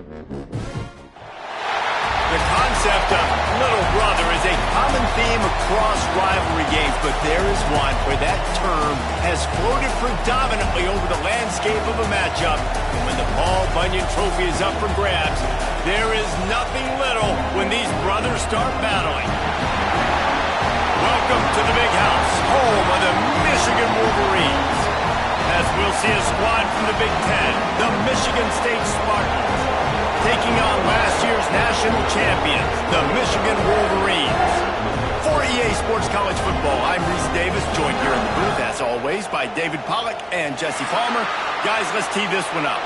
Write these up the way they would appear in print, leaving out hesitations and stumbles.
The concept of little brother is a common theme across rivalry games, but there is one where that term has floated predominantly over the landscape of a matchup. When the Paul Bunyan Trophy is up for grabs, there is nothing little when these brothers start battling. Welcome to the Big House, home of the Michigan Wolverines. As we'll see a squad from the Big Ten, the Michigan State Spartans, taking on last year's national champions, the Michigan Wolverines. For EA Sports College Football, I'm Reese Davis, joined here in the booth, as always, by David Pollack and Jesse Palmer. Guys, let's tee this one up.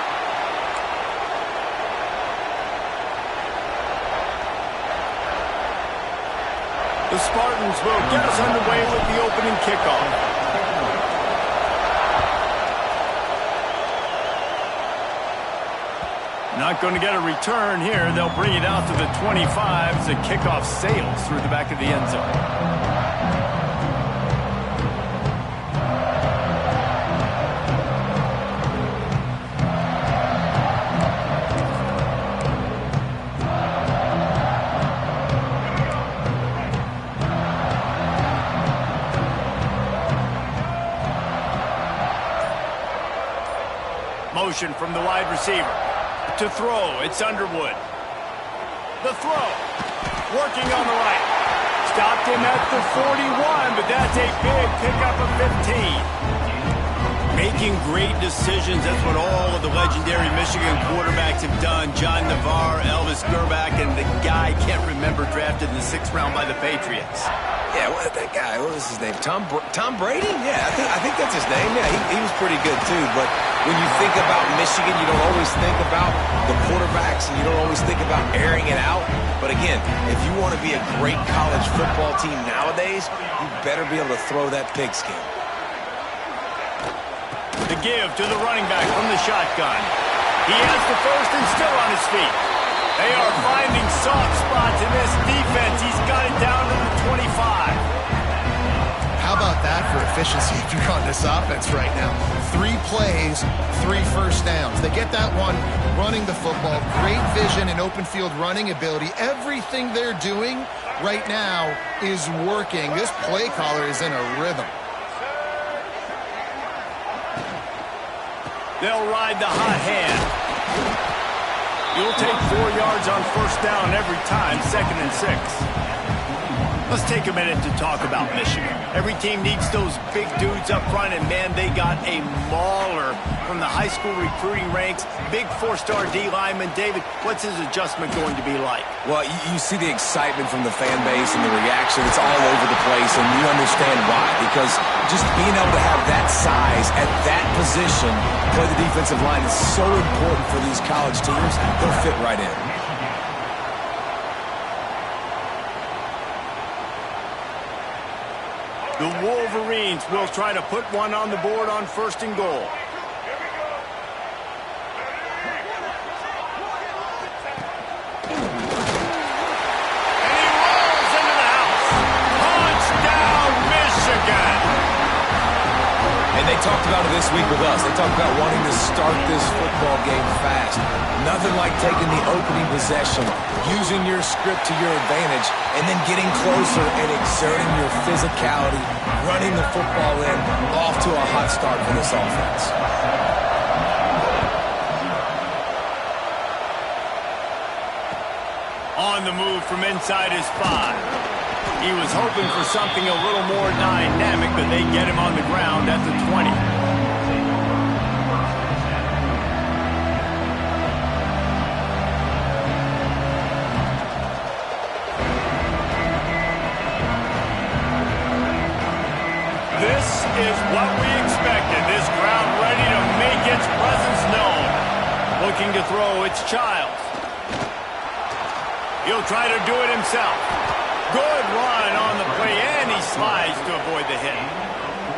The Spartans will get us underway with the opening kickoff. Not going to get a return here. They'll bring it out to the 25 as the kickoff sails through the back of the end zone. Motion from the wide receiver. To throw, it's Underwood. The throw, working on the right. Stopped him at the 41, but that's a big pickup of 15. Making great decisions, that's what all of the legendary Michigan quarterbacks have done. John Navarre, Elvis Gerbach, and the guy, can't remember, drafted in the 6th round by the Patriots. Yeah, that guy, what was his name? Tom Brady? Yeah, I think that's his name. Yeah, he was pretty good too. But when you think about Michigan, you don't always think about the quarterbacks, and you don't always think about airing it out. But again, if you want to be a great college football team nowadays, you better be able to throw that pigskin. The give to the running back from the shotgun. He has the first and still on his feet. They are finding soft spots in this defense. He's got it down to the 25. How about that for efficiency if you're on this offense right now? 3 plays, 3 first downs. They get that one running the football. Great vision and open field running ability. Everything they're doing right now is working. This play caller is in a rhythm. They'll ride the hot hand. You'll take 4 yards on first down every time, 2nd and 6. Let's take a minute to talk about Michigan. Every team needs those big dudes up front, and man, they got a mauler from the high school recruiting ranks. Big 4-star D lineman. David, what's his adjustment going to be like? Well, you see the excitement from the fan base and the reaction. It's all over the place, and you understand why. Because just being able to have that size at that position, play the defensive line, is so important for these college teams. They'll fit right in. The Wolverines will try to put one on the board on 1st and goal. And he rolls into the house. Touchdown, Michigan! And they talked about it this week with us. They talked about wanting to start this football game fast. Nothing like taking the opening possession, using your script to your advantage, and then getting closer and exerting your physicality, running the football in, off to a hot start for this offense. On the move from inside his 5. He was hoping for something a little more dynamic, but they get him on the ground at the 20. This is what we expected. This crowd ready to make its presence known. Looking to throw, it's Childs. He'll try to do it himself. Good run on the play, and he slides to avoid the hit.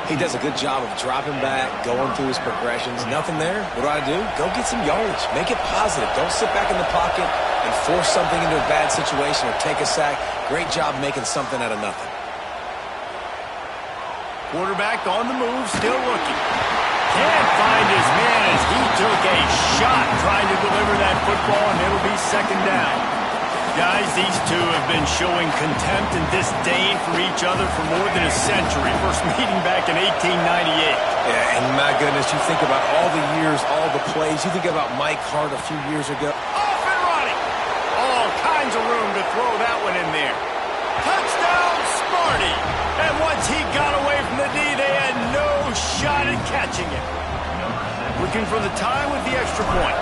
He does a good job of dropping back, going through his progressions. Nothing there. What do? Go get some yardage. Make it positive. Don't sit back in the pocket and force something into a bad situation or take a sack. Great job making something out of nothing. Quarterback on the move, still looking. Can't find his man as he took a shot trying to deliver that football, and it'll second down. Guys, these two have been showing contempt and disdain for each other for more than a century. First meeting back in 1898. Yeah, and my goodness, you think about all the years, all the plays. You think about Mike Hart a few years ago. Off and running. All kinds of room to throw that one in there. Touchdown, Smarty. And once he got away from the D, they had no shot at catching him. Looking for the tie with the extra point.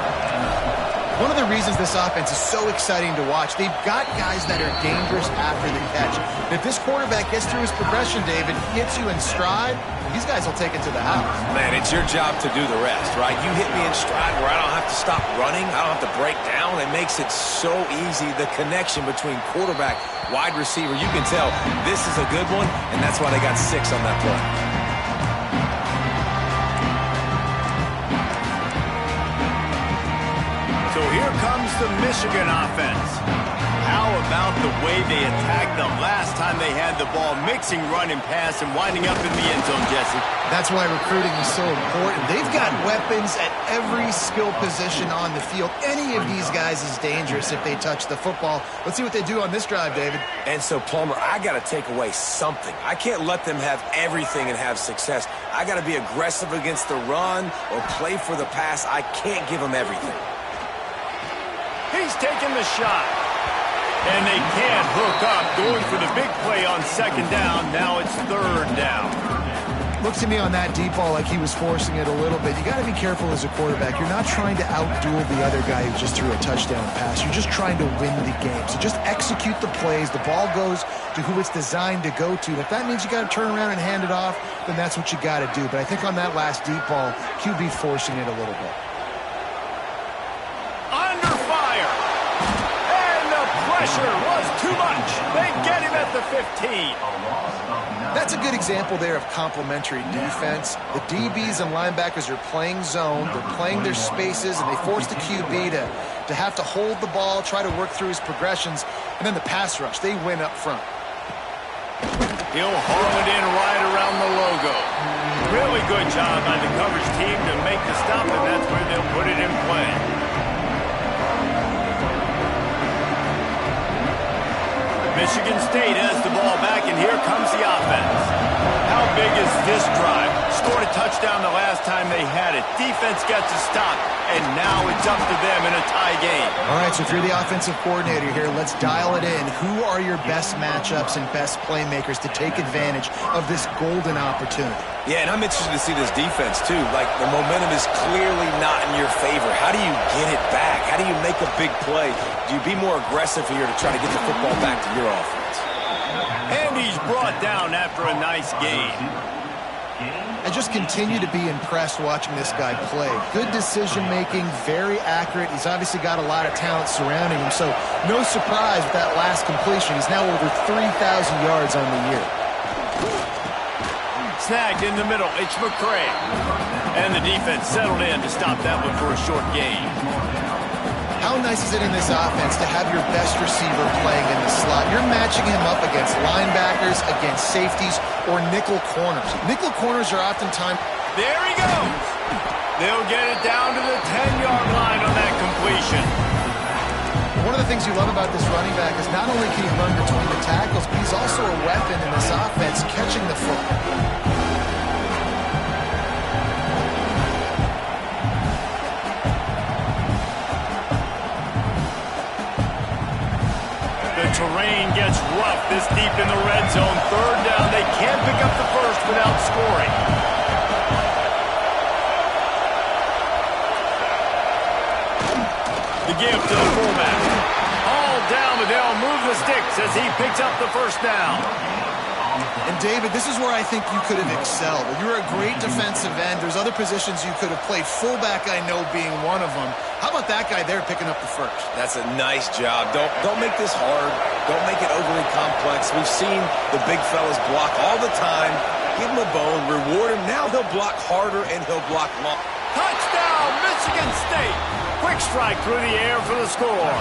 One of the reasons this offense is so exciting to watch, they've got guys that are dangerous after the catch. And if this quarterback gets through his progression, David, hits you in stride, these guys will take it to the house. Man, it's your job to do the rest, right? You hit me in stride where I don't have to stop running. I don't have to break down. It makes it so easy. The connection between quarterback, wide receiver, you can tell this is a good one, and that's why they got 6 on that play. So here comes the Michigan offense. How about the way they attacked them last time they had the ball, mixing run and pass and winding up in the end zone, Jesse? That's why recruiting is so important. They've got weapons at every skill position on the field. Any of these guys is dangerous if they touch the football. Let's see what they do on this drive, David. And so, Plummer, I got to take away something. I can't let them have everything and have success. I got to be aggressive against the run or play for the pass. I can't give them everything. He's taking the shot. And they can't hook up, going for the big play on second down. Now it's third down. Looks to me on that deep ball like he was forcing it a little bit. You got to be careful as a quarterback. You're not trying to outduel the other guy who just threw a touchdown pass. You're just trying to win the game. So just execute the plays. The ball goes to who it's designed to go to. And if that means you got to turn around and hand it off, then that's what you got to do. But I think on that last deep ball, QB forcing it a little bit. Pressure was too much. They get him at the 15. That's a good example there of complementary defense. The DBs and linebackers are playing zone. They're playing their spaces, and they force the QB to have to hold the ball, try to work through his progressions, and then the pass rush. They win up front. He'll haul it in right around the logo. Really good job by the coverage team to make the stop, and that's where they'll put it in play. Michigan State has the ball back, and here comes the offense. How big is this drive? Scored a touchdown the last time they had it. Defense gets a stop, and now it's up to them in a tie game. All right, so if you're the offensive coordinator here, let's dial it in. Who are your best matchups and best playmakers to take advantage of this golden opportunity? Yeah, and I'm interested to see this defense, too. Like, the momentum is clearly not in your favor. How do you get it back? How do you make a big play? Do you be more aggressive here to try to get the football back to your offense? And he's brought down after a nice gain. I just continue to be impressed watching this guy play. Good decision-making, very accurate. He's obviously got a lot of talent surrounding him, so no surprise with that last completion. He's now over 3,000 yards on the year. Snagged in the middle, it's McCray. And the defense settled in to stop that one for a short gain. How nice is it in this offense to have your best receiver playing in the slot? You're matching him up against linebackers, against safeties, or nickel corners. Nickel corners are oftentimes... There he goes! They'll get it down to the 10-yard line on that completion. One of the things you love about this running back is not only can he run between the tackles, but he's also a weapon in this offense catching the football. Terrain gets rough this deep in the red zone. Third down. They can't pick up the first without scoring. The give to the fullback. All down, but they'll move the sticks as he picks up the first down. And, David, this is where I think you could have excelled. You're a great defensive end. There's other positions you could have played. Fullback, I know, being one of them. How about that guy there picking up the first? That's a nice job. Don't make this hard. Don't make it overly complex. We've seen the big fellas block all the time. Give him a bone. Reward him. Now he'll block harder, and he'll block long. Touchdown, Michigan State. Quick strike through the air for the score.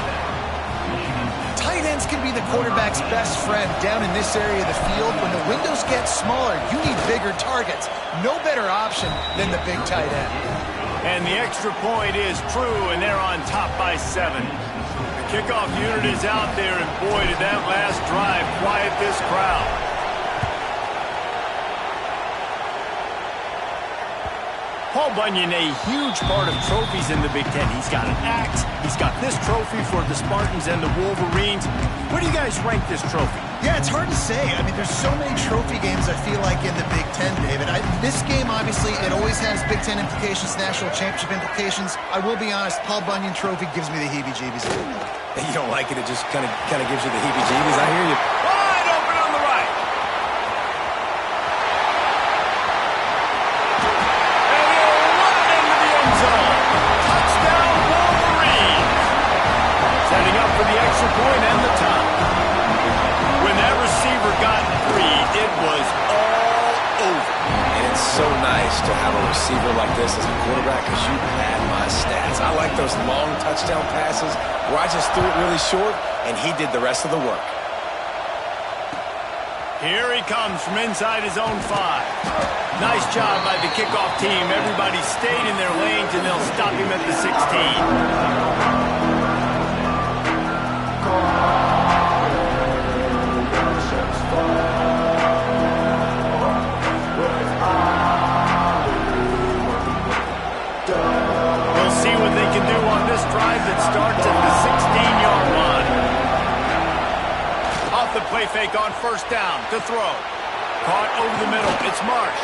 Tight ends can be the quarterback's best friend down in this area of the field. When the windows get smaller, you need bigger targets. No better option than the big tight end. And the extra point is true, and they're on top by 7. The kickoff unit is out there, and boy, did that last drive quiet this crowd. Paul Bunyan, a huge part of trophies in the Big Ten. He's got an axe. He's got this trophy for the Spartans and the Wolverines. Where do you guys rank this trophy? Yeah, it's hard to say. I mean, there's so many trophy games, I feel like, in the Big Ten, David. This game, obviously, it always has Big Ten implications, national championship implications. I will be honest, Paul Bunyan trophy gives me the heebie-jeebies. You don't like it, it just kind of gives you the heebie-jeebies. I hear you. Wide open on the right. And he'll run into the end zone. Touchdown, Wolverines. Setting up for the extra point and the top. When that receiver got free, it was all over. And it's so nice to have a receiver like this as a quarterback because you had my stats. I like those long touchdown passes where I just threw it really short and he did the rest of the work. Here he comes from inside his own 5. Nice job by the kickoff team. Everybody stayed in their lanes, and they'll stop him at the 16. We'll see what they can do on this drive that starts at the 16-yard line. Off the play fake on first down to throw. Caught over the middle. It's Marsh.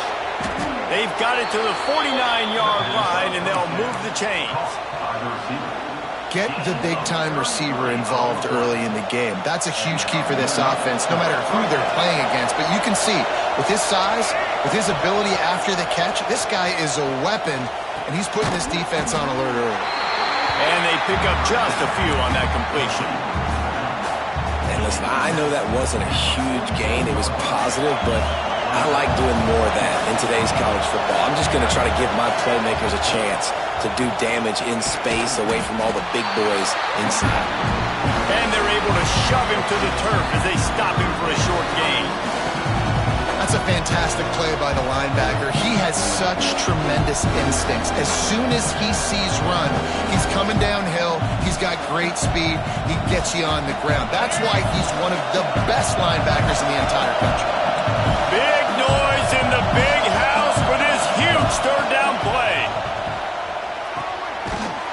They've got it to the 49-yard line, and they'll move the chains. Get the big-time receiver involved early in the game. That's a huge key for this offense, no matter who they're playing against. But you can see, with his size, with his ability after the catch, this guy is a weapon, and he's putting this defense on alert early. And they pick up just a few on that completion. And listen, I know that wasn't a huge gain. It was positive, but I like doing more of that in today's college football. I'm just going to try to give my playmakers a chance to do damage in space away from all the big boys inside. And they're able to shove him to the turf as they stop him for a short gain. That's a fantastic play by the linebacker. He has such tremendous instincts. As soon as he sees run, he's coming downhill. He's got great speed. He gets you on the ground. That's why he's one of the best linebackers in the entire country. Big noise in the big house for this huge third down play.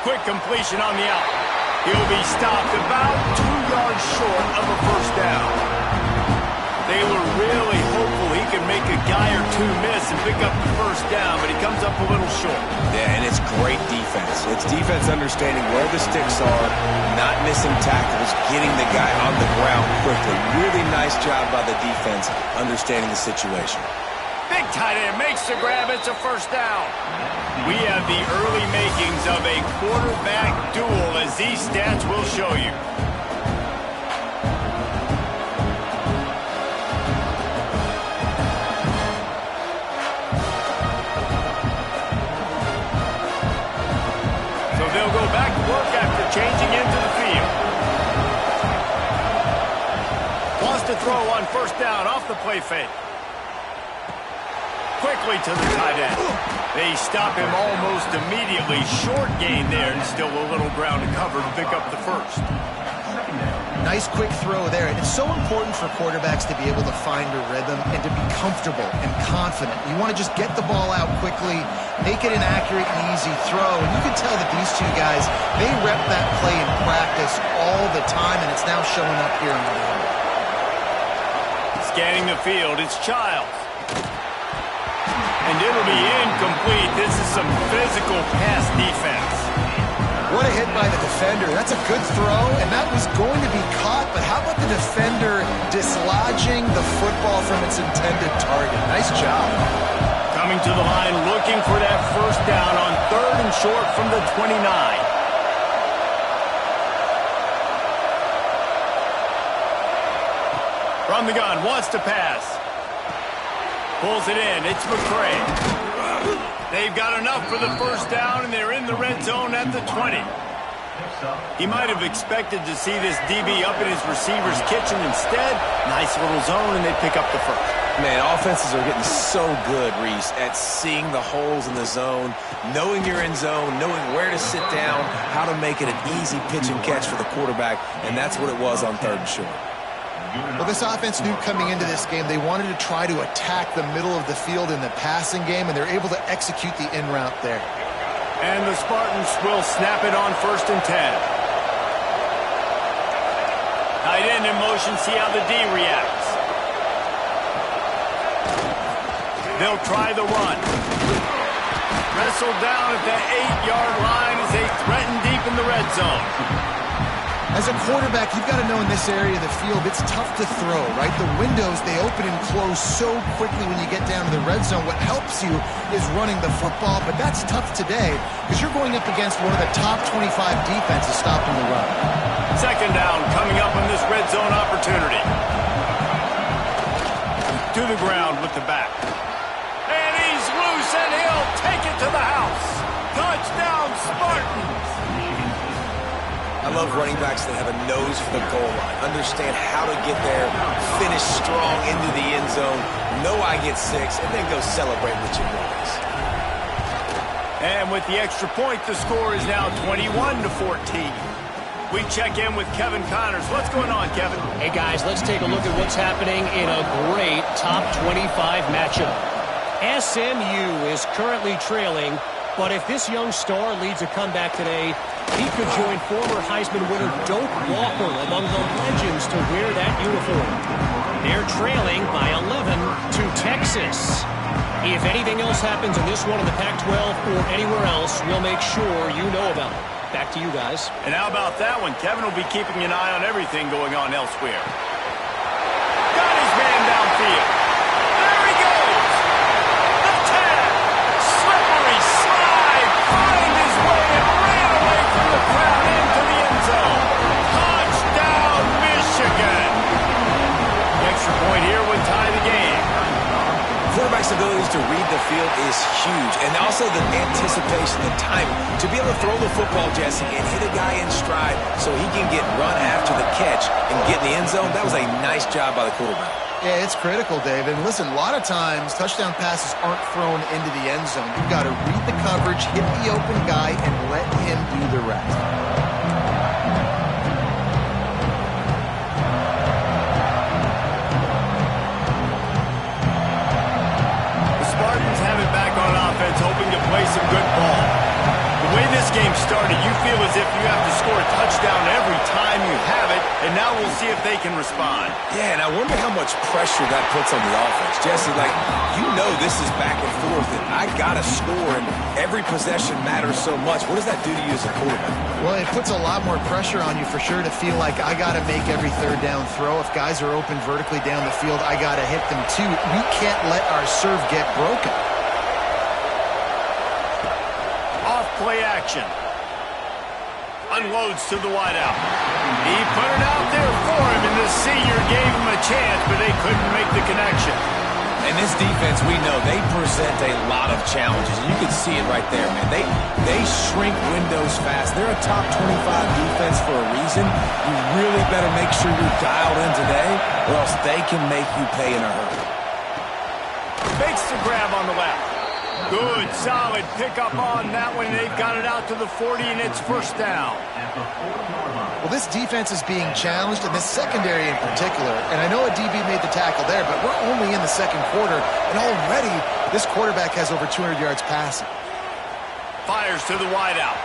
Quick completion on the out. He'll be stopped about 2 yards short of a first down. They were really hopeful he could make a guy or two miss and pick up the first down, but he comes up a little short. Yeah, and it's great defense. It's defense understanding where the sticks are, not missing tackles, getting the guy on the ground quickly. Really nice job by the defense understanding the situation. Big tight end makes the grab. It's a first down. We have the early makings of a quarterback duel, as these stats will show you. So they'll go back to work after changing into the field. Wants to throw on first down off the play fake. Quickly to the tight end. They stop him almost immediately. Short gain there, and still a little ground to cover to pick up the first. Nice quick throw there. It's so important for quarterbacks to be able to find a rhythm and to be comfortable and confident. You want to just get the ball out quickly, make it an accurate and easy throw. And you can tell that these two guys, they rep that play in practice all the time, and it's now showing up here in the game. Scanning the field, it's Childs. And it'll be incomplete. This is some physical pass defense. What a hit by the defender. That's a good throw, and that was going to be caught, but how about the defender dislodging the football from its intended target? Nice job. Coming to the line, looking for that first down on 3rd and short from the 29. From the gun, wants to pass. Pulls it in, it's McCray. They've got enough for the first down, and they're in the red zone at the 20. He might have expected to see this DB up in his receiver's kitchen. Instead, nice little zone, and they pick up the first. Man, offenses are getting so good, Reese, at seeing the holes in the zone, knowing you're in zone, knowing where to sit down, how to make it an easy pitch and catch for the quarterback, and that's what it was on 3rd and short. Well, this offense knew coming into this game they wanted to try to attack the middle of the field in the passing game, and they're able to execute the in route there. And the Spartans will snap it on 1st and 10. Tight end in motion, see how the D reacts. They'll try the run. Wrestled down at the 8-yard line as they threaten deep in the red zone. As a quarterback, you've got to know in this area of the field, it's tough to throw, right? The windows, they open and close so quickly when you get down to the red zone. What helps you is running the football, but that's tough today because you're going up against one of the top 25 defenses stopping the run. 2nd down coming up on this red zone opportunity. To the ground with the back. And he's loose, and he'll take it to the house. Touchdown, Spartans! I love running backs that have a nose for the goal line, understand how to get there, finish strong into the end zone, know I get 6, and then go celebrate with your boys. And with the extra point, the score is now 21-14. We check in with Kevin Connors. What's going on, Kevin? Hey, guys, let's take a look at what's happening in a great top 25 matchup. SMU is currently trailing, but if this young star leads a comeback today, he could join former Heisman winner Doak Walker among the legends to wear that uniform. They're trailing by 11 to Texas. If anything else happens in this one in the Pac-12 or anywhere else, we'll make sure you know about it. Back to you guys. And how about that one? Kevin will be keeping an eye on everything going on elsewhere. Got his man downfield. There he goes. The tag. Slippery slide. Find his way and ran away from the crowd into the end zone. Touchdown, Michigan. The extra point here would tie the game. Quarterback's abilities to read the field is huge, and also the anticipation, the timing. To be able to throw the football, Jesse, and hit a guy in stride so he can get run after the catch and get in the end zone, that was a nice job by the quarterback. Yeah, it's critical, David. And listen, a lot of times, touchdown passes aren't thrown into the end zone. You've got to read the coverage, hit the open guy, and let him do the rest. Hoping to play some good ball. The way this game started, you feel as if you have to score a touchdown every time you have it, and now we'll see if they can respond. Yeah, and I wonder how much pressure that puts on the offense. Jesse, you know this is back and forth, and I got to score, and every possession matters so much. What does that do to you as a quarterback? Well, it puts a lot more pressure on you for sure to feel like I got to make every 3rd down throw. If guys are open vertically down the field, I got to hit them too. We can't let our serve get broken. Play action. Unloads to the wideout. He put it out there for him, and the senior gave him a chance, but they couldn't make the connection. And this defense, we know, they present a lot of challenges. You can see it right there, man. They shrink windows fast. They're a top 25 defense for a reason. You really better make sure you're dialed in today, or else they can make you pay in a hurry. Fakes the grab on the left. Good, solid pickup on that one. They've got it out to the 40, and it's 1st down. Well, this defense is being challenged, and this secondary in particular. And I know a DB made the tackle there, but we're only in the 2nd quarter, and already this quarterback has over 200 yards passing. Fires to the wideout.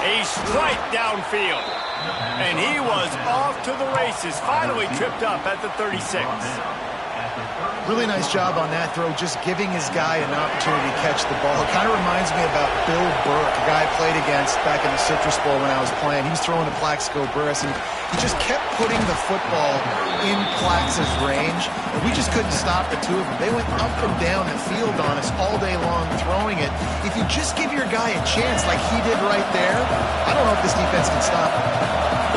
A strike downfield. And he was off to the races. Finally tripped up at the 36. Really nice job on that throw, just giving his guy an opportunity to catch the ball. It kind of reminds me about Bill Burke, a guy I played against back in the Citrus Bowl when I was playing. He was throwing to Plaxico Burress, and he just kept putting the football in Plax's range, and we just couldn't stop the two of them. They went up and down the field on us all day long throwing it. If you just give your guy a chance like he did right there, I don't know if this defense can stop him.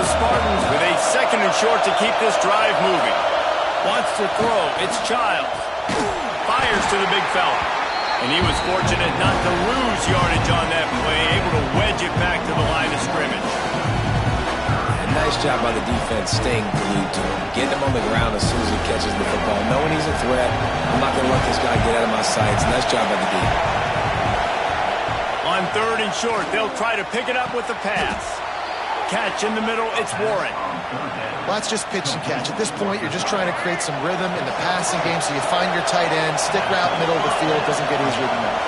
The Spartans with a 2nd and short to keep this drive moving. Wants to throw. It's Childs. Fires to the big fella. And he was fortunate not to lose yardage on that play, able to wedge it back to the line of scrimmage. Nice job by the defense staying glued to him, getting him on the ground as soon as he catches the football, knowing he's a threat. I'm not going to let this guy get out of my sights. Nice job by the D. On 3rd and short, they'll try to pick it up with the pass. Catch in the middle, it's Warren. Well, that's just pitch and catch. At this point, you're just trying to create some rhythm in the passing game, so you find your tight end, stick route middle of the field, doesn't get easier than that.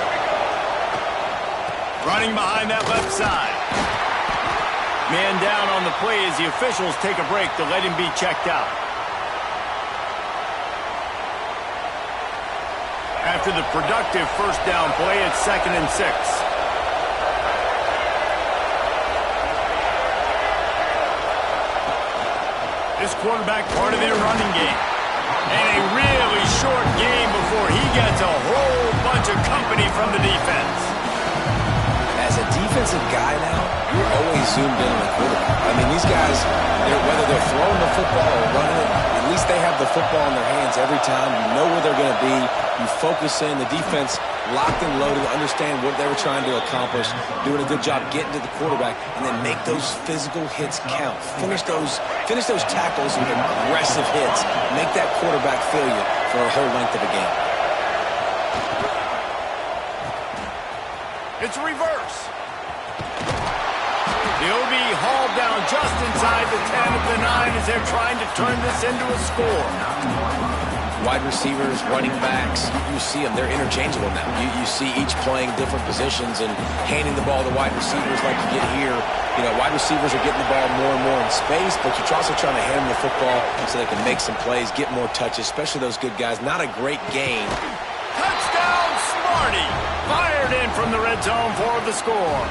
Running behind that left side. Man down on the play as the officials take a break to let him be checked out. After the productive first down play, it's 2nd and 6. This quarterback part of their running game. And a really short game before he gets a whole bunch of company from the defense. As a defensive guy now, you're always zoomed in on the quarterback. I mean, these guys, whether they're throwing the football or running it, at least they have the football in their hands every time. You know where they're going to be. You focus in. The defense locked and loaded, understand what they were trying to accomplish, doing a good job getting to the quarterback, and then make those physical hits count. Finish those tackles with aggressive hits. Make that quarterback feel you for a whole length of a game. It's reverse. He'll be hauled down just inside the 10 of the 9 as they're trying to turn this into a score. Wide receivers, running backs, you see them. They're interchangeable now. You see each playing different positions and handing the ball to wide receivers like you get here. You know, wide receivers are getting the ball more and more in space, but you're also trying to hand them the football so they can make some plays, get more touches, especially those good guys. Not a great game. Touchdown, Smarty! Fired in from the red zone for the score.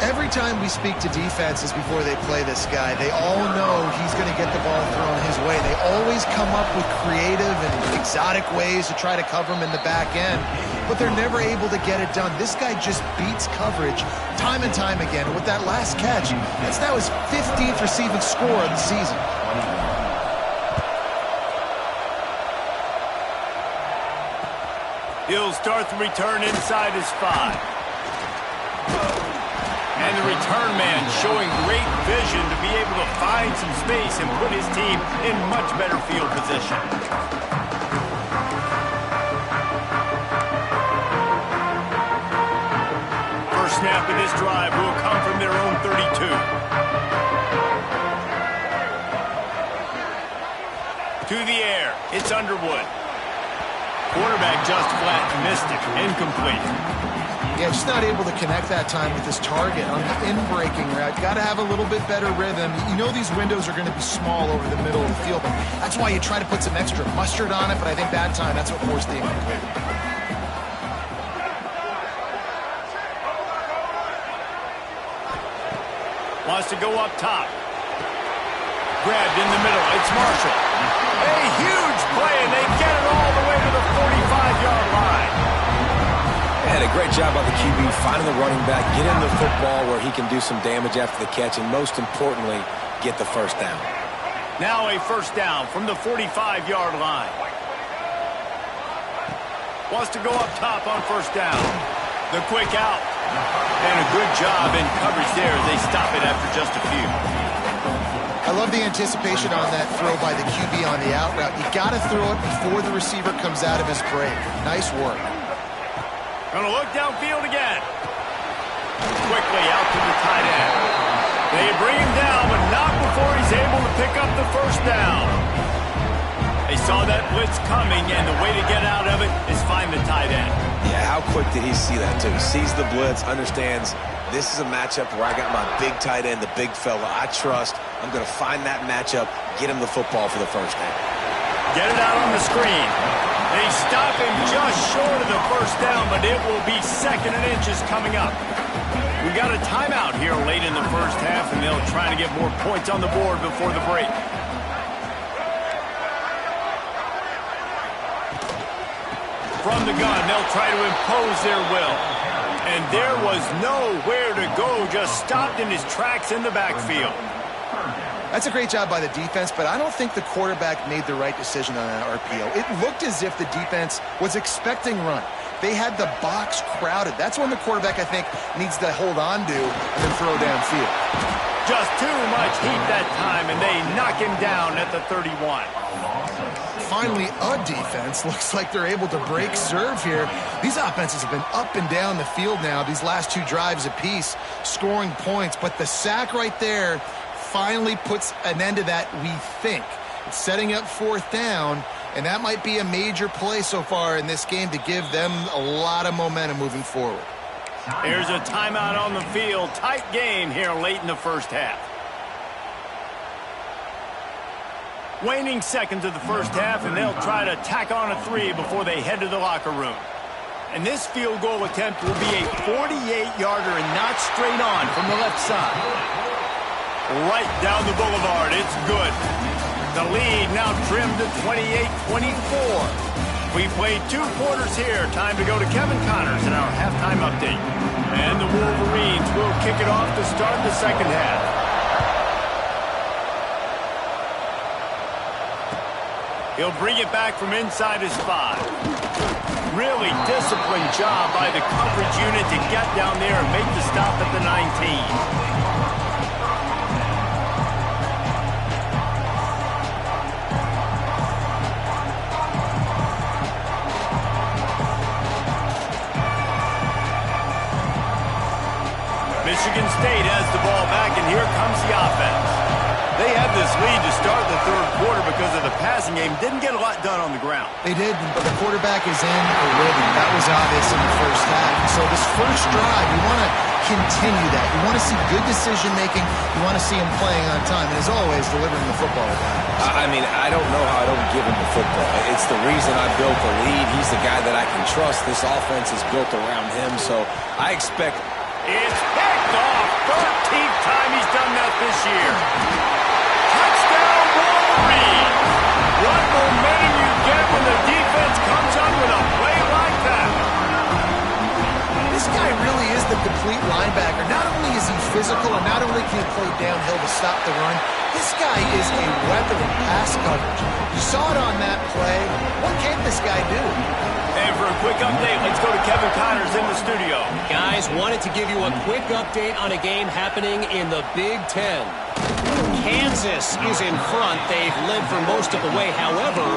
Every time we speak to defenses before they play this guy, they all know he's going to get the ball thrown his way. They always come up with creative and exotic ways to try to cover him in the back end, but they're never able to get it done. This guy just beats coverage time and time again. And with that last catch, that's now his 15th receiving score of the season. He'll start the return inside his 5. And the return man showing great vision to be able to find some space and put his team in much better field position. First snap of this drive will come from their own 32. To the air, it's Underwood. Quarterback just flat missed it, incomplete. Yeah, just not able to connect that time with his target on the in-breaking route. Got to have a little bit better rhythm. You know these windows are going to be small over the middle of the field. That's why you try to put some extra mustard on it, but I think that time, that's what forced the incomplete. Wants to go up top. Grabbed in the middle. It's Marshall. A huge play, and they get it all the way to the 45-yard line. And a great job by the QB finding the running back, get him the football where he can do some damage after the catch, and most importantly, get the first down. Now a first down from the 45-yard line. Wants to go up top on first down. The quick out. And a good job in coverage there as they stop it after just a few. I love the anticipation on that throw by the QB on the out route. You got to throw it before the receiver comes out of his break. Nice work. Gonna look downfield again. Quickly out to the tight end. They bring him down, but not before he's able to pick up the first down. They saw that blitz coming, and the way to get out of it is find the tight end. Yeah, how quick did he see that, too? Sees the blitz, understands this is a matchup where I got my big tight end, the big fella I trust. I'm going to find that matchup, get him the football for the first down. Get it out on the screen. They stop him just short of the first down, but it will be 2nd and inches coming up. We got a timeout here late in the first half, and they'll try to get more points on the board before the break. From the gun, they'll try to impose their will. And there was nowhere to go, just stopped in his tracks in the backfield. That's a great job by the defense, but I don't think the quarterback made the right decision on that RPO. It looked as if the defense was expecting run. they had the box crowded. That's when the quarterback, I think, needs to hold on to and then throw downfield. Just too much heat that time, and they knock him down at the 31. Finally, a defense looks like they're able to break serve here. These offenses have been up and down the field now, these last 2 drives apiece, scoring points. But the sack right there finally puts an end to that, we think. It's setting up 4th down, and that might be a major play so far in this game to give them a lot of momentum moving forward. Here's a timeout on the field. Tight game here late in the first half. Waning seconds of the first half, and they'll try to tack on a 3 before they head to the locker room. And this field goal attempt will be a 48-yarder and not straight on from the left side. Right down the boulevard. It's good. The lead now trimmed to 28-24. We played 2 quarters here. Time to go to Kevin Connors in our halftime update. And the Wolverines will kick it off to start the second half. He'll bring it back from inside his 5. Really disciplined job by the coverage unit to get down there and make the stop at the 19. Michigan State has the ball back, and here comes the offense. They had this lead to start the 3rd quarter because of the passing game. Didn't get a lot done on the ground. They did, but the quarterback is in a rhythm. That was obvious in the first half. So this first drive, you want to continue that. You want to see good decision-making. You want to see him playing on time. And as always, delivering the football. I mean, I don't know how I don't give him the football. It's the reason I built the lead. He's the guy that I can trust. This offense is built around him, so I expect... It's picked off. 13th time he's done that this year. Touchdown, Wolverine. What momentum you get when the defense comes up with a play like that. This guy really is the complete linebacker. Not only is he physical, and not only can he play downhill to stop the run, this guy is a weapon in pass coverage. You saw it on that play. What can't this guy do? And for a quick update, let's go to Kevin Connors in the studio. Guys, wanted to give you a quick update on a game happening in the Big Ten. Kansas is in front. They've led for most of the way. However,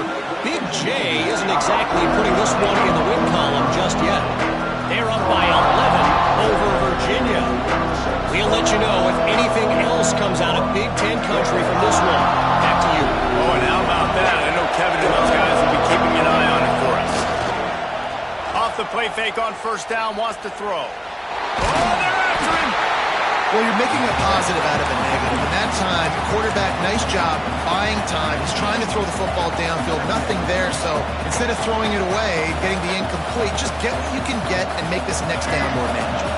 Big J isn't exactly putting this one in the win column just yet. They're up by 11 over Virginia. We'll let you know if anything else comes out of Big Ten country from this one. Back to you. Oh, and how about that? I know Kevin and those guys will be keeping an eye on it for us. Off the play fake on first down, wants to throw. Oh, they're after him! Well, you're making a positive out of a negative. In that time, the quarterback, nice job, buying time. He's trying to throw the football downfield. Nothing there, so instead of throwing it away, getting the incomplete, just get what you can get and make this next down more manageable.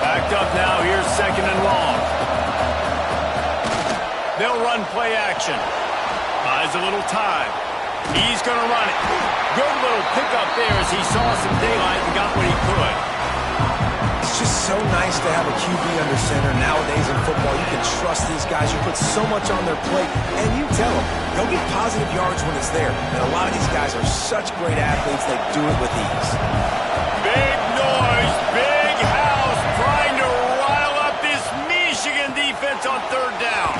Backed up now. Here's 2nd and long. They'll run play action. Buys a little time. He's going to run it. Good little pickup there as he saw some daylight and got what he could. It's just so nice to have a QB under center. Nowadays in football, you can trust these guys. You put so much on their plate, and you tell them, go get positive yards when it's there. And a lot of these guys are such great athletes, they do it with ease. Big noise, big house, trying to rile up this Michigan defense on 3rd down.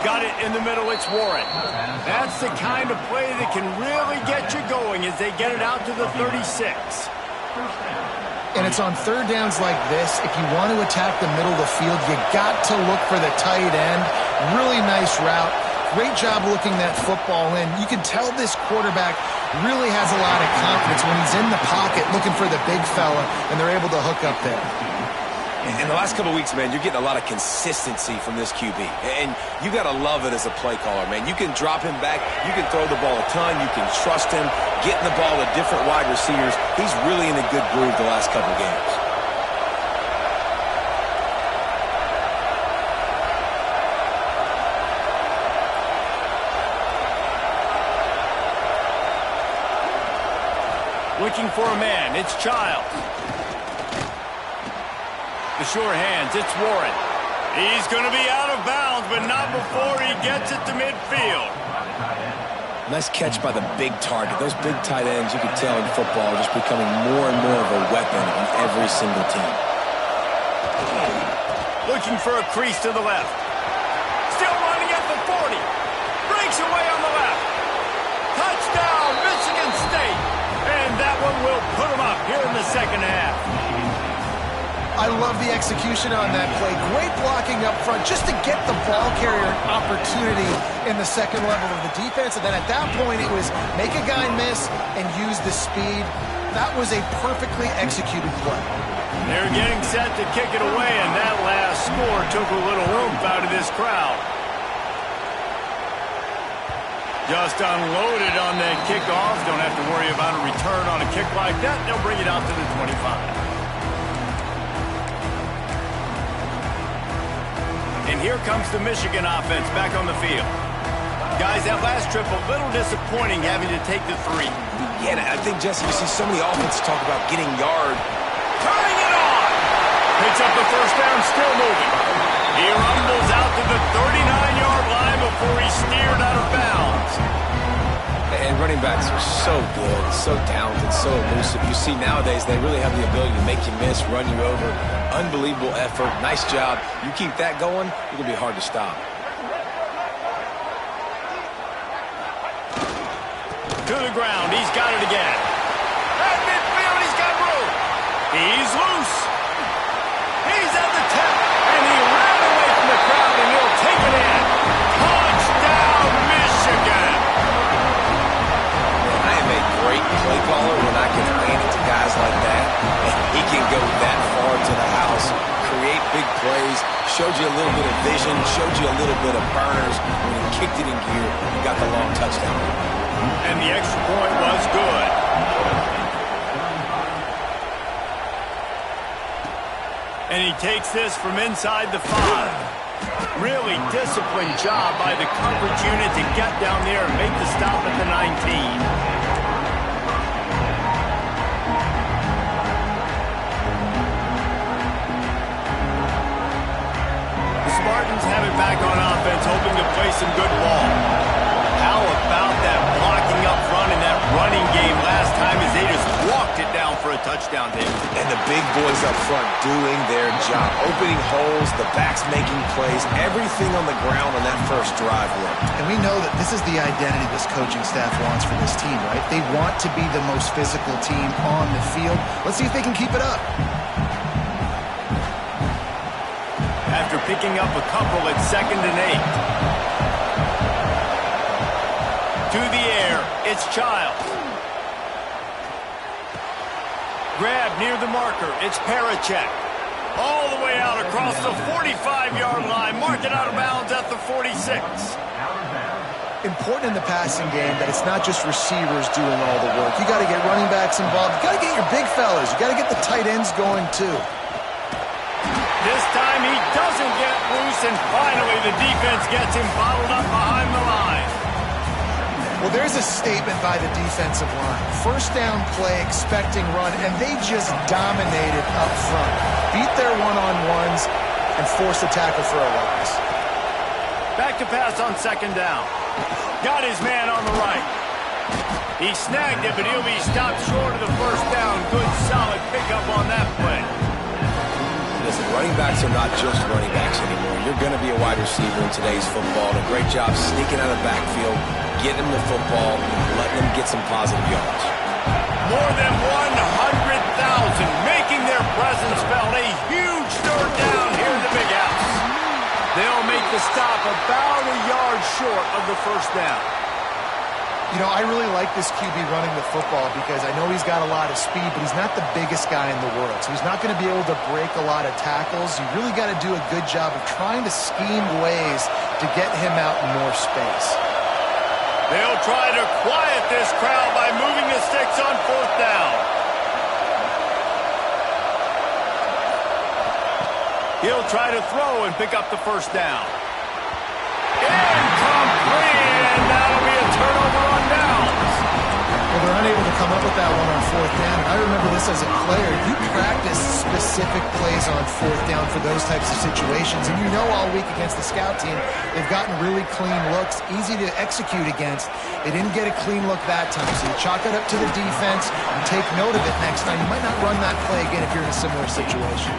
Got it in the middle, it's Warren. That's the kind of play that can really get you going as they get it out to the 36. And it's on 3rd downs like this. If you want to attack the middle of the field, you got to look for the tight end. Really nice route. Great job looking that football in. You can tell this quarterback really has a lot of confidence when he's in the pocket looking for the big fella, and they're able to hook up there. In the last couple of weeks, man, you're getting a lot of consistency from this QB. And you got to love it as a play caller, man. You can drop him back. You can throw the ball a ton. You can trust him. Getting the ball to different wide receivers. He's really in a good groove the last couple of games. Looking for a man. It's Childs. The sure hands. It's Warren. He's going to be out of bounds, but not before he gets it to midfield. Nice catch by the big target. Those big tight ends, you can tell in football, are just becoming more and more of a weapon on every single team. Looking for a crease to the left. Still running at the 40. Breaks away on the left. Touchdown, Michigan State. And that one will put them up here in the second half. I love the execution on that play. Great blocking up front just to get the ball carrier an opportunity in the second level of the defense. And then at that point, it was make a guy miss and use the speed. That was a perfectly executed play. They're getting set to kick it away, and that last score took a little oomph out of this crowd. Just unloaded on that kickoff. Don't have to worry about a return on a kick like that. They'll bring it out to the 25. And here comes the Michigan offense back on the field. Guys, that last trip a little disappointing having to take the 3. Yeah, I think, Jesse, you see so many offenses talk about getting yard. Turning it on! Picks up the first down, still moving. He rumbles out to the 39-yard line before he's steered out of bounds. And running backs are so good, so talented, so elusive. You see nowadays they really have the ability to make you miss, run you over. Unbelievable effort. Nice job. You keep that going, it'll be hard to stop. To the ground. He's got it again. At midfield, he's got room. He's loose. He's at the 10. And he ran away from the crowd, and he'll take it in. Touchdown, Michigan. I am a great play caller when I can hand it to guys like that. And he can go that far to the house, create big plays, showed you a little bit of vision, showed you a little bit of burners. When he kicked it in gear, he got the long touchdown. And the extra point was good. And he takes this from inside the 5. Really disciplined job by the coverage unit to get down there and make the stop at the 19. Spartans have it back on offense, hoping to play some good ball. How about that blocking up front in that running game last time as they just walked it down for a touchdown, David? And the big boys up front doing their job, opening holes, the backs making plays, everything on the ground on that first drive worked. And we know that this is the identity this coaching staff wants for this team, right? They want to be the most physical team on the field. Let's see if they can keep it up. After picking up a couple at 2nd and 8. To the air, it's Childs. Grab near the marker, it's Parachek. All the way out across the 45-yard line, marking out of bounds at the 46. Important in the passing game that it's not just receivers doing all the work. You got to get running backs involved. You got to get your big fellas. You got to get the tight ends going too. This time he doesn't get loose, and finally the defense gets him bottled up behind the line. Well, there's a statement by the defensive line. First down play, expecting run, and they just dominated up front. Beat their one-on-ones and forced a tackle for a loss. Back to pass on 2nd down. Got his man on the right. He snagged it, but he'll be stopped short of the first down. Good, solid pickup on that play. Listen, running backs are not just running backs anymore. You're going to be a wide receiver in today's football. And a great job sneaking out of the backfield, getting them the football, and letting them get some positive yards. More than 100,000 making their presence felt. A huge third down here in the Big House. They'll make the stop about a yard short of the first down. You know, I really like this QB running the football because I know he's got a lot of speed, but he's not the biggest guy in the world. So he's not going to be able to break a lot of tackles. You really got to do a good job of trying to scheme ways to get him out in more space. They'll try to quiet this crowd by moving the sticks on 4th down. He'll try to throw and pick up the first down. Incomplete, and that'll be a turnover on downs. Well, they're unable to come up with that one on fourth down. I remember this as a player. You practice specific plays on fourth down for those types of situations, and you know all week against the scout team, they've gotten really clean looks, easy to execute against. They didn't get a clean look that time, so you chalk it up to the defense and take note of it next time. You might not run that play again if you're in a similar situation.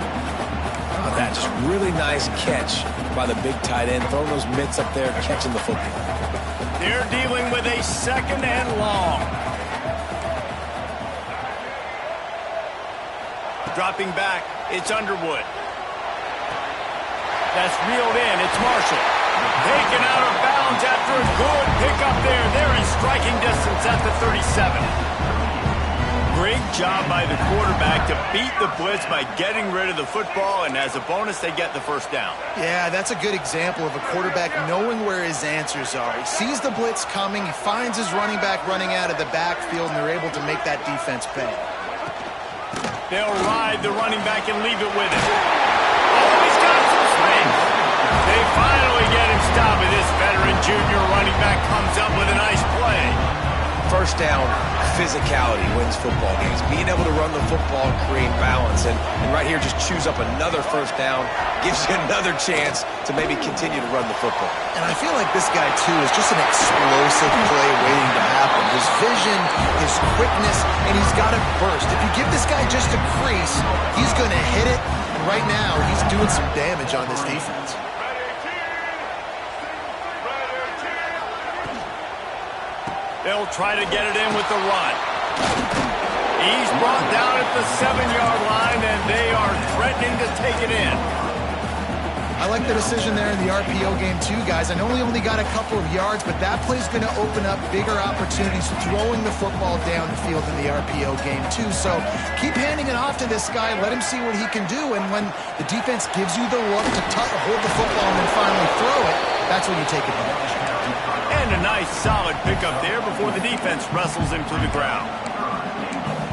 Oh, that just really nice catch by the big tight end, throwing those mitts up there, catching the football. They're dealing with a 2nd and long. Dropping back, it's Underwood. That's reeled in, it's Marshall. Taken out of bounds after a good pickup there. They're in striking distance at the 37. Great job by the quarterback to beat the blitz by getting rid of the football, and as a bonus, they get the first down. Yeah, that's a good example of a quarterback knowing where his answers are. He sees the blitz coming, he finds his running back running out of the backfield, and they're able to make that defense pay. They'll ride the running back and leave it with him. Oh, he's got some space. They finally get him stopped, and this veteran junior running back comes up with a nice play. First down, physicality wins football games. Being able to run the football and create balance. And right here, just choose up another first down, gives you another chance to maybe continue to run the football. And I feel like this guy, too, is just an explosive play waiting to happen. His vision, his quickness, and he's got a burst. If you give this guy just a crease, he's going to hit it. And right now, he's doing some damage on this defense. They'll try to get it in with the run. He's brought down at the 7-yard line, and they are threatening to take it in. I like the decision there in the RPO game too, guys. I know he only got a couple of yards, but that play's going to open up bigger opportunities throwing the football down the field in the RPO game too. So keep handing it off to this guy. Let him see what he can do, and when the defense gives you the look to hold the football and then finally throw it, that's when you take advantage. And a nice solid pickup there before the defense wrestles him to the ground.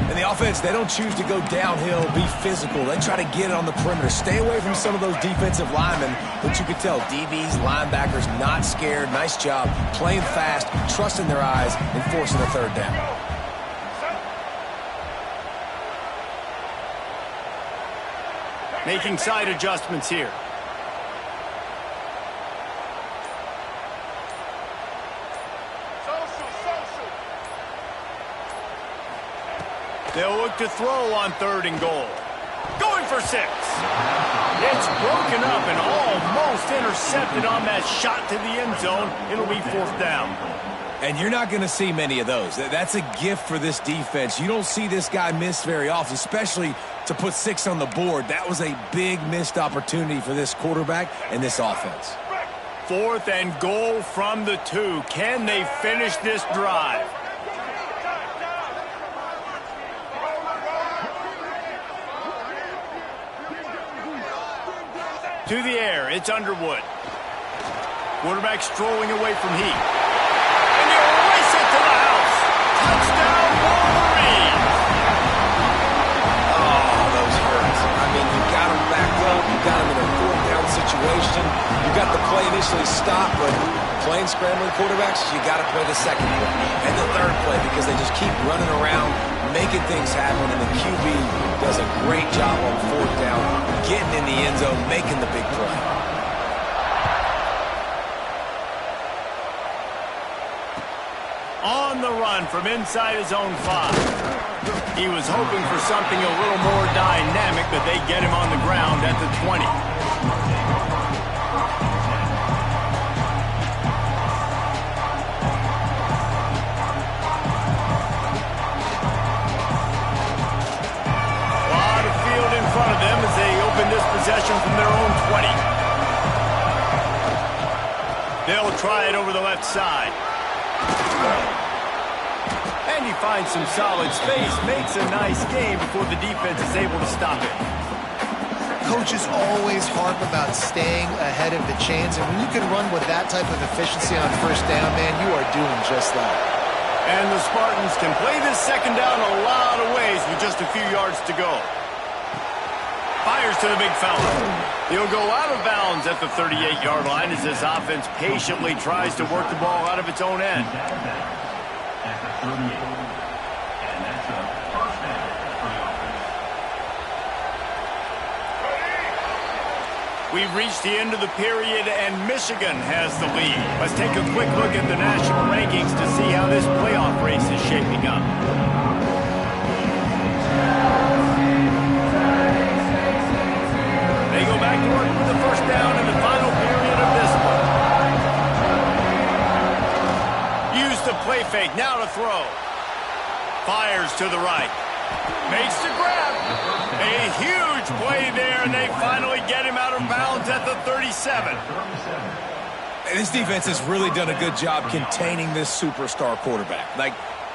And the offense, they don't choose to go downhill, be physical. They try to get it on the perimeter. Stay away from some of those defensive linemen, but you can tell DBs, linebackers, not scared. Nice job playing fast, trusting their eyes, and forcing a third down. Making side adjustments here. They'll look to throw on 3rd and goal. Going for 6. It's broken up and almost intercepted on that shot to the end zone. It'll be 4th down. And you're not going to see many of those. That's a gift for this defense. You don't see this guy miss very often, especially to put 6 on the board. That was a big missed opportunity for this quarterback and this offense. 4th and goal from the 2. Can they finish this drive? To the air, it's Underwood. Quarterback strolling away from Heat. And he'll race it to the house. Touchdown, Wolverines! Oh, those hurts. I mean, you got them backed up. You got them in a 4th down situation. You got the play initially stopped, but playing scrambling quarterbacks, you got to play the 2nd play and the 3rd play because they just keep running around, making things happen, and the QB does a great job on 4th down, getting in the end zone, making the big play. On the run from inside his own 5. He was hoping for something a little more dynamic, but they get him on the ground at the 20. As they open this possession from their own 20. They'll try it over the left side. And he finds some solid space, makes a nice game before the defense is able to stop it. Coaches always harp about staying ahead of the chains, and when you can run with that type of efficiency on 1st down, man, you are doing just that. And the Spartans can play this 2nd down a lot of ways with just a few yards to go. Fires to the big fella. He'll go out of bounds at the 38-yard line as this offense patiently tries to work the ball out of its own end. We've reached the end of the period, and Michigan has the lead. Let's take a quick look at the national rankings to see how this playoff race is shaping up. They go back to work with the first down in the final period of this one. Use the play fake, now to throw. Fires to the right. Makes the grab. A huge play there, and they finally get him out of bounds at the 37. And this defense has really done a good job containing this superstar quarterback.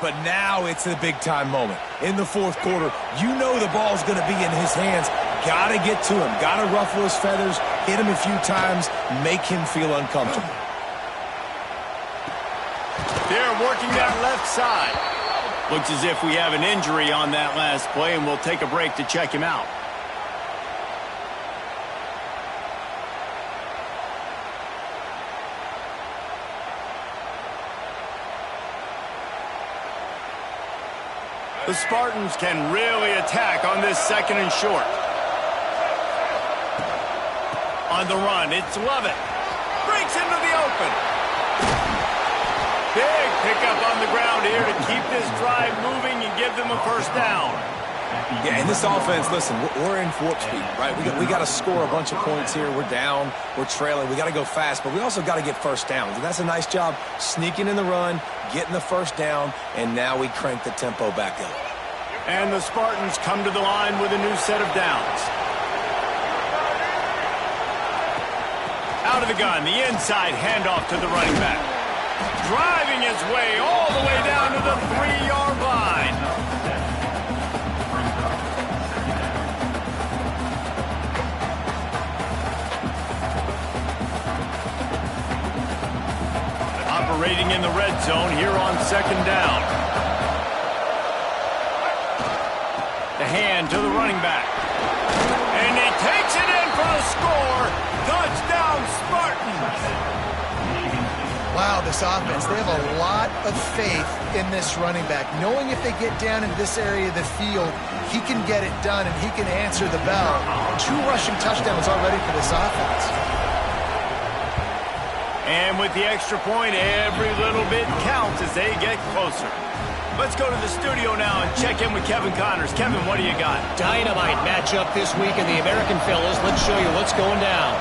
But now it's a big-time moment. In the fourth quarter, you know the ball's going to be in his hands. Got to get to him. Got to ruffle his feathers, hit him a few times, make him feel uncomfortable. They're working that left side. Looks as if we have an injury on that last play, and we'll take a break to check him out. The Spartans can really attack on this second and short. On the run, it's Lovett. Breaks into the open. Big pickup on the ground here to keep this drive moving and give them a first down. Yeah, and this offense, listen, we're in warp speed, right? We got to score a bunch of points here. We're down, we're trailing. We got to go fast, but we also got to get first downs. And that's a nice job sneaking in the run, getting the first down, and now we crank the tempo back up. And the Spartans come to the line with a new set of downs. Out of the gun, the inside handoff to the running back. Driving his way all the way down to the 3-yard line. Operating in the red zone here on second down. The hand to the running back. And he takes it in for the score. Touchdown, Spartans. Wow, this offense, they have a lot of faith in this running back. Knowing if they get down in this area of the field, he can get it done and he can answer the bell. 2 rushing touchdowns already for this offense. And with the extra point, every little bit counts as they get closer. Let's go to the studio now and check in with Kevin Connors. Kevin, what do you got? Dynamite matchup this week in the American Fellas. Let's show you what's going down.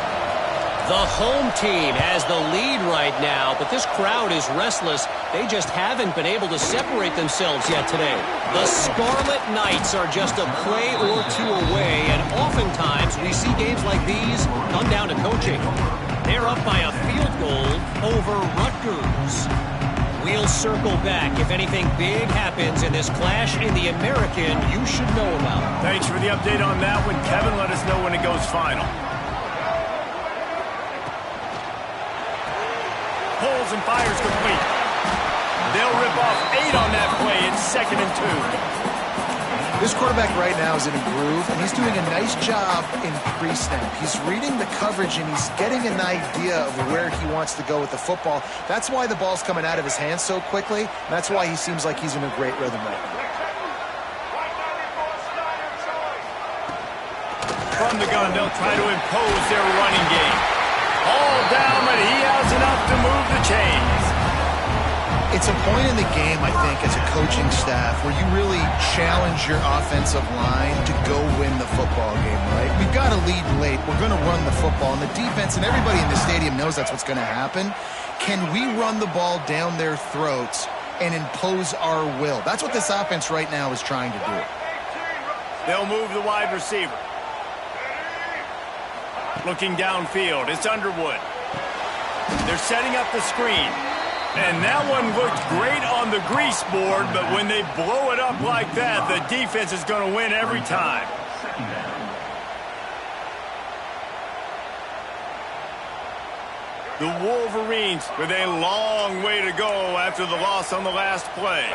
The home team has the lead right now, but this crowd is restless. They just haven't been able to separate themselves yet today. The Scarlet Knights are just a play or 2 away, and oftentimes we see games like these come down to coaching. They're up by a field goal over Rutgers. We'll circle back if anything big happens in this clash in the American you should know about. Thanks for the update on that one, Kevin. Let us know when it goes final. Pulls and fires complete. They'll rip off 8 on that play. It's 2nd and 2. This quarterback right now is in a groove, and he's doing a nice job in pre-snap. He's reading the coverage, and he's getting an idea of where he wants to go with the football. That's why the ball's coming out of his hands so quickly. That's why he seems like he's in a great rhythm right now. From the gun, they'll try to impose their running game. All down, but he has enough to move the chains. It's a point in the game, I think, as a coaching staff where you really challenge your offensive line to go win the football game, right? We've got to lead late. We're going to run the football, and the defense and everybody in the stadium knows that's what's going to happen. Can we run the ball down their throats and impose our will? That's what this offense right now is trying to do. They'll move the wide receiver. Looking downfield, it's Underwood. They're setting up the screen. And that one looked great on the grease board, but when they blow it up like that, the defense is going to win every time. The Wolverines with a long way to go after the loss on the last play.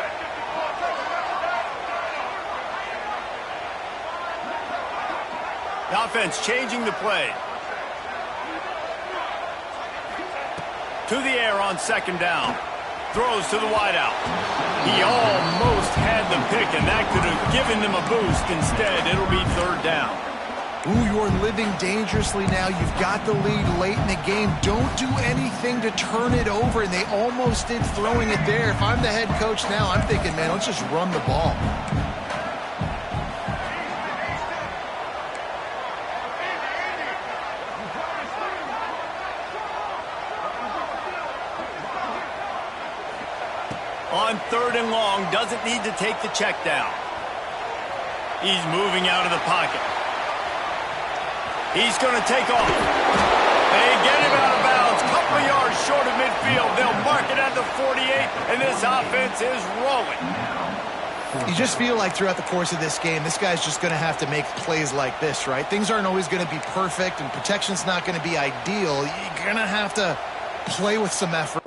The offense changing the play. To the air on second down. Throws to the wideout. He almost had the pick, and that could have given them a boost. Instead, it'll be third down. Ooh, you're living dangerously now. You've got the lead late in the game. Don't do anything to turn it over, and they almost did throwing it there. If I'm the head coach now, I'm thinking, man, let's just run the ball. On third and long, doesn't need to take the check down. He's moving out of the pocket. He's going to take off. They get him out of bounds. Couple of yards short of midfield. They'll mark it at the 48, and this offense is rolling. You just feel like throughout the course of this game, this guy's just going to have to make plays like this, right? Things aren't always going to be perfect, and protection's not going to be ideal. You're going to have to play with some effort.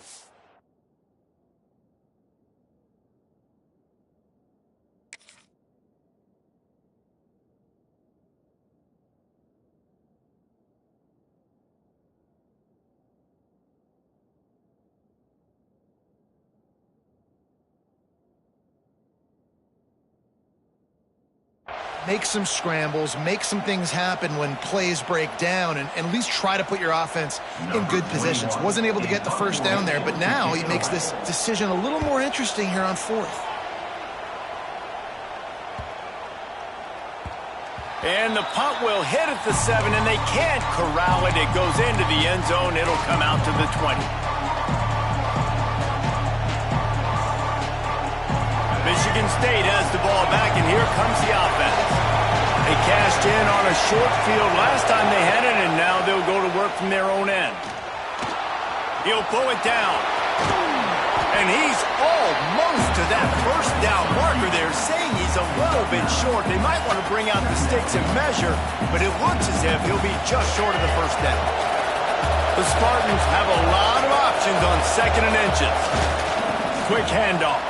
Make some scrambles, make some things happen when plays break down, and at least try to put your offense in good positions. Wasn't able to get the first down there, but now he makes this decision a little more interesting here on fourth. And the punt will hit at the 7, and they can't corral it. It goes into the end zone. It'll come out to the 20. Michigan State has the ball back, and here comes the offense. They cashed in on a short field last time they had it, and now they'll go to work from their own end. He'll pull it down. And he's almost to that first down marker there, saying he's a little bit short. They might want to bring out the sticks and measure, but it looks as if he'll be just short of the first down. The Spartans have a lot of options on second and inches. Quick handoff.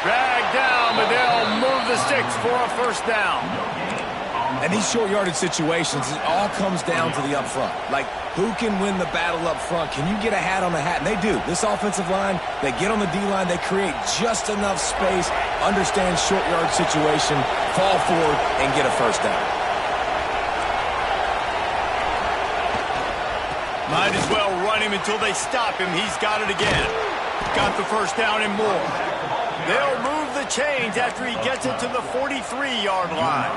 Drag down, but they'll move the sticks for a first down. And these short yardage situations, it all comes down to the up front. Like, who can win the battle up front? Can you get a hat on the hat? And they do. This offensive line, they get on the D-line, they create just enough space, understand short yard situation, fall forward, and get a first down. Might as well run him until they stop him. He's got it again. Got the first down and more. They'll move the chains after he gets it to the 43-yard line.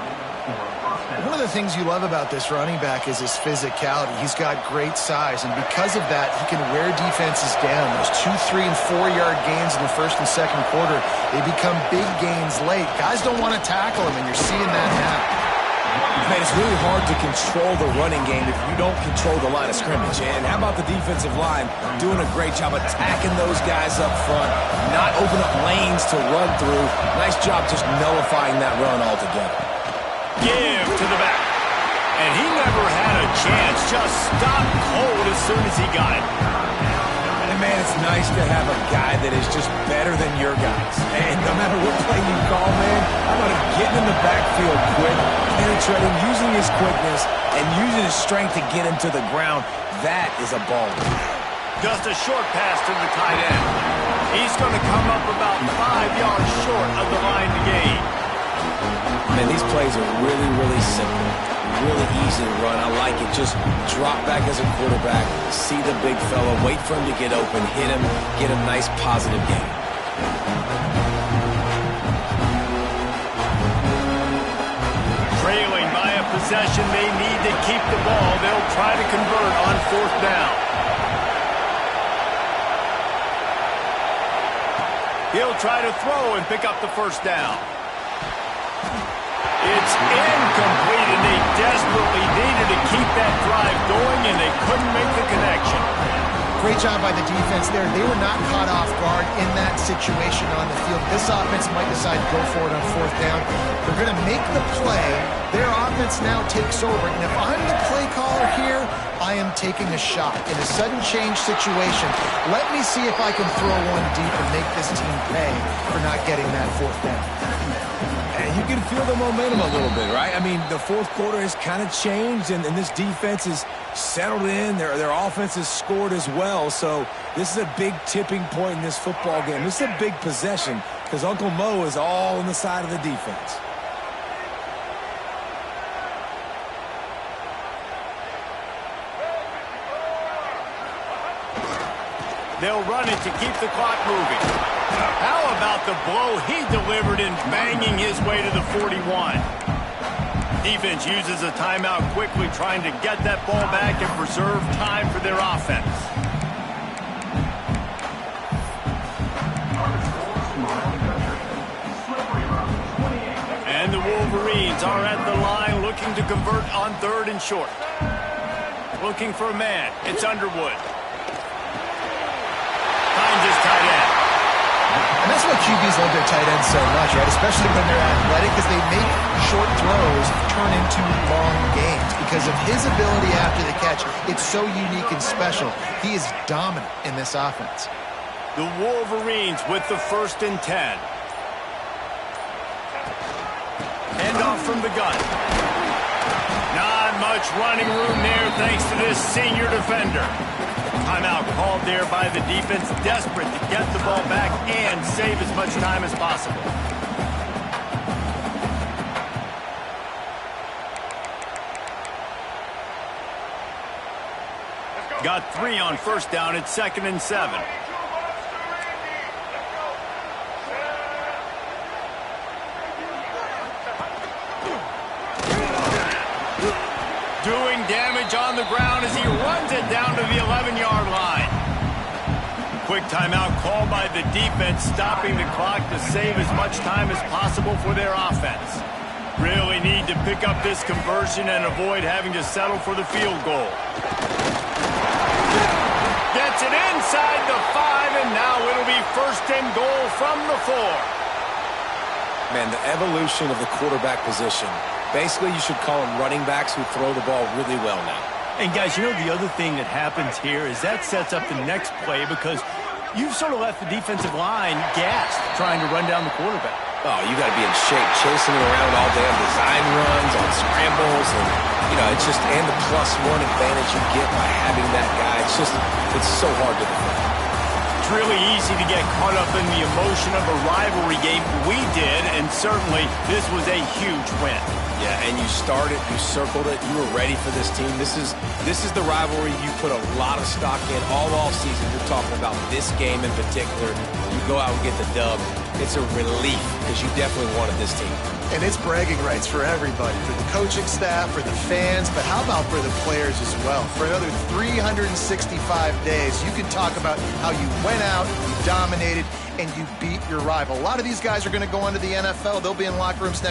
One of the things you love about this running back is his physicality. He's got great size, and because of that, he can wear defenses down. Those 2-, 3-, and 4-yard gains in the first and second quarter, they become big gains late. Guys don't want to tackle him, and you're seeing that now. Man, it's really hard to control the running game if you don't control the line of scrimmage. And how about the defensive line doing a great job attacking those guys up front, not open up lanes to run through. Nice job just nullifying that run altogether. Give to the back. And he never had a chance. Just stopped cold as soon as he got it. And man, it's nice to have a guy that is just better than your guys. And no matter what play you call, man, how about him getting in the backfield quick, penetrating, using his quickness, and using his strength to get him to the ground. That is a ball. Just a short pass to the tight end. He's going to come up about 5 yards short of the line to gain. Man, these plays are really, really simple. Really easy to run. I like it. Just drop back as a quarterback, see the big fella, wait for him to get open, hit him, get a nice positive gain. Trailing by a possession, they need to keep the ball. They'll try to convert on fourth down. He'll try to throw and pick up the first down. It's incomplete, and they desperately needed to keep that drive going, and they couldn't make the connection. Great job by the defense there. They were not caught off guard in that situation on the field. This offense might decide to go for it on fourth down. They're going to make the play. Their offense now takes over. And if I'm the play caller here, I am taking a shot. In a sudden change situation, let me see if I can throw one deep and make this team pay for not getting that fourth down. And and you can feel the momentum a little bit, right? I mean, the fourth quarter has kind of changed, and this defense is settled in. Their offense has scored as well, so this is a big tipping point in this football game. This is a big possession because Uncle Mo is all on the side of the defense. They'll run it to keep the clock moving. How about the blow he delivered in banging his way to the 41? Defense uses a timeout quickly, trying to get that ball back and preserve time for their offense. And the Wolverines are at the line looking to convert on 3rd and short. Looking for a man. It's Underwood. Finds his tight end. And that's why QBs love their tight ends so much, right? Especially when they're athletic, because they make short throws turn into long games. Because of his ability after the catch, it's so unique and special. He is dominant in this offense. The Wolverines with the 1st and 10. Handoff from the gun. Not much running room there thanks to this senior defender. Timeout called there by the defense, desperate to get the ball back and save as much time as possible. Got 3 on 1st down at 2nd and 7. Doing damage on the ground as he runs it down to the 11-yard line. Quick timeout called by the defense, stopping the clock to save as much time as possible for their offense. Really need to pick up this conversion and avoid having to settle for the field goal. Gets it inside the 5, and now it'll be 1st and goal from the 4. Man, the evolution of the quarterback position. Basically, you should call them running backs who throw the ball really well now. And, guys, you know the other thing that happens here is that sets up the next play because you've sort of left the defensive line gassed trying to run down the quarterback. Oh, you got to be in shape, chasing it around all day on design runs, on scrambles, and, you know, it's just, and the +1 advantage you get by having that guy. It's so hard to defend. It's really easy to get caught up in the emotion of a rivalry game. We did, and certainly this was a huge win. Yeah, and you started, you circled it, you were ready for this team. This is the rivalry you put a lot of stock in all season. You're talking about this game in particular. You go out and get the dub. It's a relief because you definitely wanted this team. And it's bragging rights for everybody, for the coaching staff, for the fans, but how about for the players as well? For another 365 days, you can talk about how you went out, you dominated, and you beat your rival. A lot of these guys are going to go on to the NFL. They'll be in locker rooms next